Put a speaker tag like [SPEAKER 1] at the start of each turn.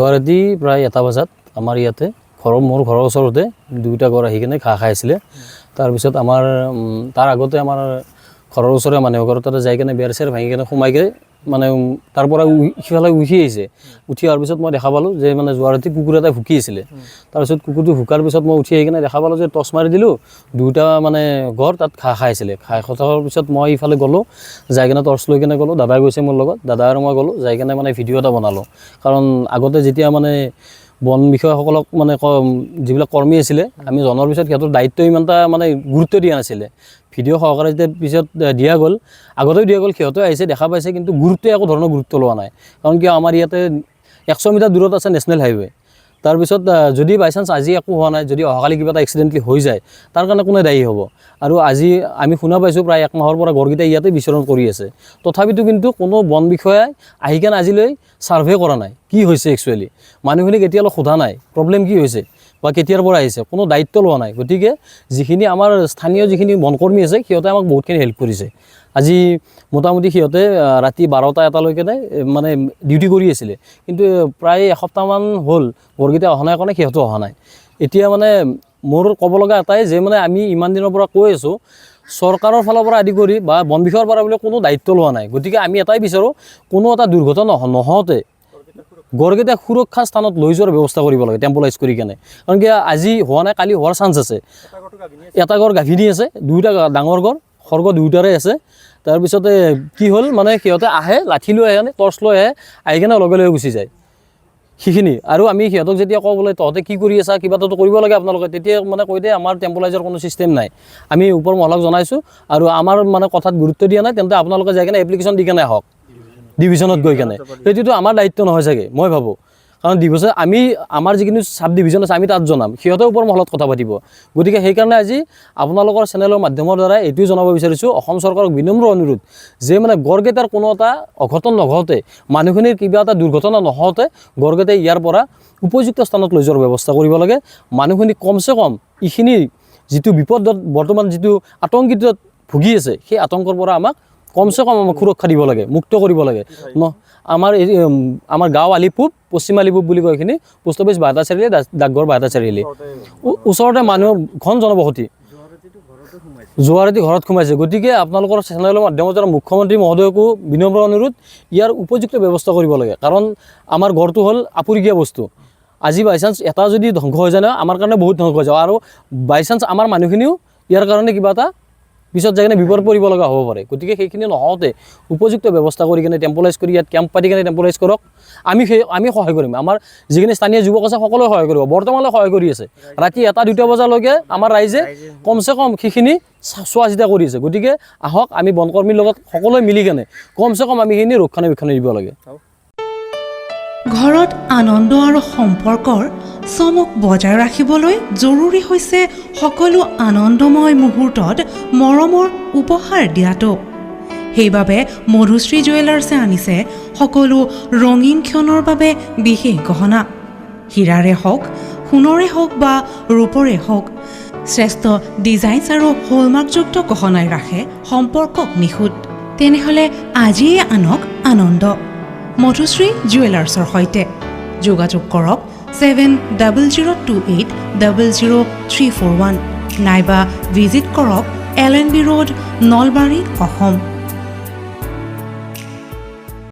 [SPEAKER 1] ৰাতি প্ৰায় 1টা বজাত আমাৰ ইয়াতে মোৰ ঘৰৰ ওচৰতে দুইটা ঘৰ আহি কিনে খাই আছিলে। তাৰপিছত আমাৰ তাৰ আগতে আমাৰ ঘৰৰ ওচৰৰে মানুহ ঘৰৰ তাতে যাই কিনে বেৰ চেৰ ভাঙি কিনে সোমাই গৈ মানে তাৰ পৰা সিফালে উঠি আহিছে। উঠি অহাৰ পিছত মই দেখা পালোঁ যে মানে যোৱা ৰাতি কুকুৰ এটাই ভুকি আছিলে। তাৰপিছত কুকুৰটো ভুকাৰ পিছত মই উঠি আহি কিনে দেখা পালোঁ যে টৰ্চ মাৰি দিলোঁ, দুটা মানে ঘৰ তাত খাই আছিলে। খাই খোৱাৰ পিছত মই ইফালে গ'লোঁ, যাই কিনে টৰ্চ লৈ কিনে গ'লোঁ, দাদা গৈছে মোৰ লগত, দাদা আৰু মই গ'লোঁ, যাই কিনে মানে ভিডিঅ' এটা বনালোঁ। কাৰণ আগতে যেতিয়া মানে বন বিষয়াসকলক মানে যিবিলাক কৰ্মী আছিলে, আমি জনাৰ পিছত সিহঁতৰ দায়িত্ব ইমান এটা মানে গুৰুত্ব দিয়া নাছিলে। ভিডিঅ' সহকাৰে যেতিয়া পিছত দিয়া গ'ল, আগতেও দিয়া গ'ল, সিহঁতেও আহিছে দেখা পাইছে, কিন্তু একো ধৰণৰ গুৰুত্ব লোৱা নাই। কাৰণ কিয় আমাৰ ইয়াতে 100 মিটাৰ দূৰত আছে নেশ্যনেল হাইৱে। তাৰপিছত যদি বাই চান্স আজি একো হোৱা নাই, যদি অহাকালি কিবা এটা এক্সিডেণ্টলি হৈ যায়, তাৰ কাৰণে কোনে দায়ী হ'ব? আৰু আজি আমি শুনা পাইছোঁ প্ৰায় 1 মাহৰ পৰা গড়কেইটা ইয়াতে বিচৰণ কৰি আছে। তথাপিতো কিন্তু কোনো বন বিষয়াই আহি কেনে আজিলৈ ছাৰ্ভে কৰা নাই কি হৈছে একচুৱেলি। মানুহখিনিক এতিয়ালৈ সোধা নাই প্ৰব্লেম কি হৈছে বা কেতিয়াৰ পৰা আহিছে, কোনো দায়িত্ব লোৱা নাই। গতিকে যিখিনি আমাৰ স্থানীয় যিখিনি বনকৰ্মী আছে, সিহঁতে আমাক বহুতখিনি হেল্প কৰিছে। আজি মোটামুটি সিহঁতে ৰাতি 12টা-1টালৈকে মানে ডিউটি কৰি আছিলে, কিন্তু প্ৰায় এসপ্তাহমান হ'ল গড়কেইটা অহা নাই কাৰণে সিহঁতো অহা নাই। এতিয়া মানে মোৰ ক'ব লগা এটাই যে মানে আমি ইমান দিনৰ পৰা কৈ আছোঁ, চৰকাৰৰ ফালৰ পৰা আদি কৰি বা বন বিষয়াৰ পৰা বোলে কোনো দায়িত্ব লোৱা নাই। গতিকে আমি এটাই বিচাৰোঁ, কোনো এটা দুৰ্ঘটনা নহওঁতে গড়কেইটা সুৰক্ষা স্থানত লৈ যোৱাৰ ব্যৱস্থা কৰিব লাগে, টেম্পলাইজ কৰি কেনে। কাৰণ কি আজি হোৱা নাই, কালি হোৱাৰ চান্স আছে। এটা ঘৰ গাভিনী আছে, দুইটা ডাঙৰ ঘৰ, সৰ্গ দুয়োটাৰে আছে। তাৰপিছতে কি হ'ল মানে সিহঁতে আহে, লাঠি লৈ আহে, টৰ্চ লৈ আহি কিনে লগে লগে গুচি যায় সেইখিনি। আৰু আমি সিহঁতক যেতিয়া কওঁ বোলে তহঁতে কি কৰি আছা, কিবা এটাতো কৰিব লাগে আপোনালোকে, তেতিয়া মানে কৈ দিয়ে আমাৰ টেম্পলাইজৰ কোনো ছিষ্টেম নাই। আমি ওপৰ মহলক জনাইছোঁ আৰু আমাৰ মানে কথাত গুৰুত্ব দিয়া নাই, তেন্তে আপোনালোকে যাই কিনে এপ্লিকেশ্যন দি কেনে আহক ডিভিজনত গৈ কেনে। সেইটোতো আমাৰ দায়িত্ব নহয় চাগে, মই ভাবোঁ। কাৰণ ডিভিজন আমি আমাৰ যিখিনি চাব ডিভিজন আছে আমি তাত জনাম, সিহঁতে ওপৰ মহলত কথা পাতিব। গতিকে সেইকাৰণে আজি আপোনালোকৰ চেনেলৰ মাধ্যমৰ দ্বাৰা এইটোৱে জনাব বিচাৰিছোঁ, অসম চৰকাৰক বিনম্ৰ অনুৰোধ যে মানে গড়কেইটাৰ কোনো এটা অঘটন নঘটে, মানুহখিনিৰ কিবা এটা দুৰ্ঘটনা নহওঁতে গড়কেইটাই ইয়াৰ পৰা উপযুক্ত স্থানত লৈ যোৱাৰ ব্যৱস্থা কৰিব লাগে। মানুহখিনি কমচে কম এইখিনি যিটো বিপদত বৰ্তমান যিটো আতংকিত ভুগি আছে, সেই আতংকৰ পৰা আমাক কমচে কম আমাক সুৰক্ষা দিব লাগে, মুক্ত কৰিব লাগে। আমাৰ গাঁও আলিপুৰ, পশ্চিম আলিপুৰ বুলি কয় এইখিনি, পোষ্ট অফিচ 12টা চাৰিআলি, ডাকঘৰ 12টা চাৰিআলি, ওচৰতে মানুহ ঘন জনবসতি। যোৱা ৰাতি ঘৰত সোমাইছে। গতিকে আপোনালোকৰ চেনেলৰ মাধ্যমৰ দ্বাৰা মুখ্যমন্ত্ৰী মহোদয়কো বিনম্ৰ অনুৰোধ, ইয়াৰ উপযুক্ত ব্যৱস্থা কৰিব লাগে। কাৰণ আমাৰ ঘৰটো হ'ল আপুৰুগীয়া বস্তু। আজি বাইচান্স এটা যদি ধ্বংস হৈ যায়, আমাৰ কাৰণে বহুত ধ্বংস হৈ যাব। আৰু বাইচান্স আমাৰ মানুহখিনিও ইয়াৰ কাৰণে কিবা এটা পিছত যাই কিনে বিপদ পৰিব লগা হ'ব পাৰে। গতিকে সেইখিনি নহওঁতে উপযুক্ত ব্যৱস্থা কৰি কিনে টেম্পলাইজ কৰি ইয়াত কেম্প পাতি কিনে টেম্পলাইজ কৰক। আমি সহায় কৰিম, আমাৰ যিখিনি স্থানীয় যুৱক আছে সকলোৱে সহায় কৰিব, বৰ্তমানলৈ সহায় কৰি আছে। ৰাতি 1টা-2টা বজালৈকে আমাৰ ৰাইজে কমচে কম সেইখিনি চোৱা চিতা কৰি আছে। গতিকে আহক, আমি বনকৰ্মীৰ লগত সকলোৱে মিলি কেনে কমচে কম আমি সেইখিনি ৰক্ষণাবেক্ষণ দিব লাগে।
[SPEAKER 2] ঘৰত আনন্দ আৰু সম্পৰ্কৰ চমক বজাই ৰাখিবলৈ জৰুৰী হৈছে সকলো আনন্দময় মুহূৰ্তত মৰমৰ উপহাৰ দিয়াটো। সেইবাবে মধুশ্ৰী জুৱেলাৰ্ছে আনিছে সকলো ৰঙীন ক্ষণৰ বাবে বিশেষ গহনা। হীৰাৰে হওক, সোণৰে হওক বা ৰূপৰে হওক, শ্ৰেষ্ঠ ডিজাইনছ আৰু হলমাৰ্কযুক্ত গহনাই ৰাখে সম্পৰ্কক নিখুঁত। তেনেহ'লে আজিয়ে আনক আনন্দ মধুশ্ৰী জুৱেলাৰ্ছৰ সৈতে। যোগাযোগ কৰক 7002800341 নাইবা ভিজিট কৰক LNB ৰোড, নলবাৰী, অসম।